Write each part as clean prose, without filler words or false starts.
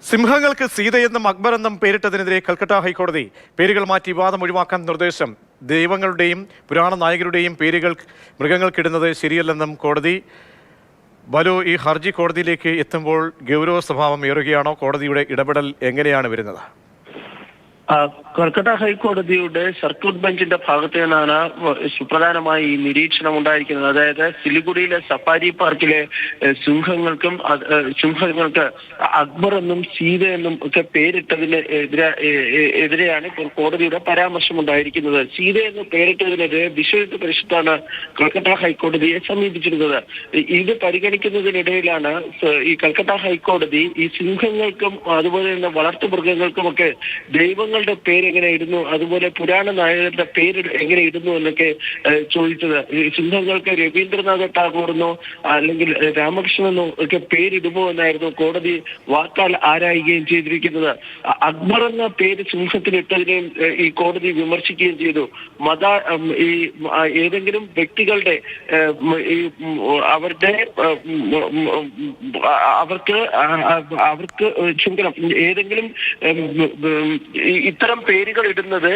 സിംഹങ്ങൾക്ക് സീതയെന്നും അക്ബർ എന്നും പേരിട്ടതിനെതിരെ കൽക്കട്ട ഹൈക്കോടതി പേരുകൾ മാറ്റി വിവാദം ഒഴിവാക്കാൻ നിർദ്ദേശം. ദൈവങ്ങളുടെയും പുരാണ നായകരുടെയും പേരുകൾ മൃഗങ്ങൾക്കിടുന്നത് ശരിയല്ലെന്നും കോടതി. ബലു, ഈ ഹർജി കോടതിയിലേക്ക് എത്തുമ്പോൾ ഗൗരവ സ്വഭാവം ഏറുകയാണോ? കോടതിയുടെ ഇടപെടൽ എങ്ങനെയാണ് വരുന്നത്? കൽക്കട്ട ഹൈക്കോടതിയുടെ സർക്യൂട്ട് ബെഞ്ചിന്റെ ഭാഗത്ത് നിന്നാണ് സുപ്രധാനമായി ഈ നിരീക്ഷണം ഉണ്ടായിരിക്കുന്നത്. അതായത് സിലിഗുഡിയിലെ സഫാരി പാർക്കിലെ സിംഹങ്ങൾക്ക് അക്ബർ എന്നും സീത എന്നും ഒക്കെ പേരിട്ടതിന് എതിരെയാണ് ഇപ്പോൾ കോടതിയുടെ പരാമർശം ഉണ്ടായിരിക്കുന്നത്. സീത എന്ന് പേരിട്ടതിനെതിരെ വിശ്വഹിന്ദു പരിഷത്താണ് കൽക്കട്ട ഹൈക്കോടതിയെ സമീപിച്ചിരുന്നത്. ഇത് പരിഗണിക്കുന്നതിനിടയിലാണ് ഈ കൽക്കട്ട ഹൈക്കോടതി ഈ സിംഹങ്ങൾക്കും അതുപോലെ തന്നെ വളർത്തുമൃഗങ്ങൾക്കുമൊക്കെ ദൈവങ്ങളുടെ പേര് എങ്ങനെ ഇടുന്നു, അതുപോലെ പുരാണ നായകരുടെ പേര് എങ്ങനെ ഇടുന്നു എന്നൊക്കെ ചോദിച്ചത്. ഈ സിംഹങ്ങൾക്ക് രവീന്ദ്രനാഥ ടാഗോറെന്നോ അല്ലെങ്കിൽ രാമകൃഷ്ണനെന്നോ ഒക്കെ പേരിടുമോ എന്നായിരുന്നു കോടതി വാക്കാൽ ആരായുകയും ചെയ്തിരിക്കുന്നത്. അക്ബർ എന്ന പേര് സിംഹത്തിന് ഇട്ടതിനെയും ഈ കോടതി വിമർശിക്കുകയും ചെയ്തു. ഈ ഏതെങ്കിലും വ്യക്തികളുടെ അവർക്ക് ക്ഷമിക്കണം, ഏതെങ്കിലും ഇത്തരം പേരുകൾ ഇടുന്നത്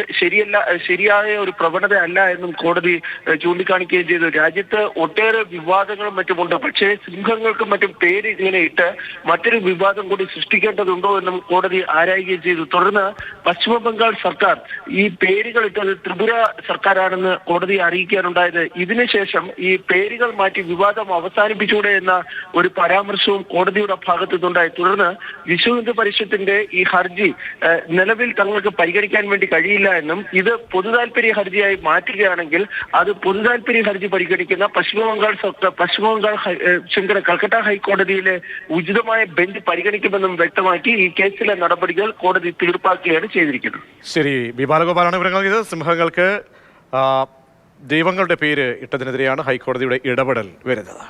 ശരിയായ ഒരു പ്രവണത അല്ല എന്നും കോടതി ചൂണ്ടിക്കാണിക്കുകയും ചെയ്തു. രാജ്യത്ത് ഒട്ടേറെ വിവാദങ്ങളും മറ്റുമുണ്ട്, പക്ഷേ സിംഹങ്ങൾക്കും മറ്റും പേര് ഇങ്ങനെ ഇട്ട് മറ്റൊരു വിവാദം കൂടി സൃഷ്ടിക്കേണ്ടതുണ്ടോ എന്നും കോടതി ആരായുകയും ചെയ്തു. തുടർന്ന് പശ്ചിമ ബംഗാൾ സർക്കാർ ഈ പേരുകൾ ഇട്ടത് ത്രിപുര സർക്കാരാണെന്ന് കോടതി അറിയിക്കാനുണ്ടായത്. ഇതിനുശേഷം ഈ പേരുകൾ മാറ്റി വിവാദം അവസാനിപ്പിച്ചൂടെ എന്ന ഒരു പരാമർശവും കോടതിയുടെ ഭാഗത്തു നിന്നുണ്ടായി. തുടർന്ന് വിശ്വഹിന്ദു പരിഷത്തിന്റെ ഈ ഹർജി നിലവിൽ തങ്ങൾക്ക് പരിഗണിക്കാൻ വേണ്ടി കഴിയില്ല എന്നും ഇത് പൊതുതാൽപര്യ ഹർജിയായി മാറ്റുകയാണെങ്കിൽ അത് പൊതുതാൽപര്യ ഹർജി പരിഗണിക്കുന്ന കൽക്കട്ട ഹൈക്കോടതിയിലെ ഉചിതമായ ബെഞ്ച് പരിഗണിക്കുമെന്നും വ്യക്തമാക്കി ഈ കേസിലെ നടപടികൾ കോടതി തീർപ്പാക്കുകയാണ് ചെയ്തിരിക്കുന്നത്. ശരി, ബി ബാലഗോപാലാണ് വിവരങ്ങൾ. ഇത് സിംഹങ്ങൾക്ക് ദൈവങ്ങളുടെ പേര് ഇട്ടതിനെതിരെയാണ് ഹൈക്കോടതിയുടെ ഇടപെടൽ വരുന്നത്.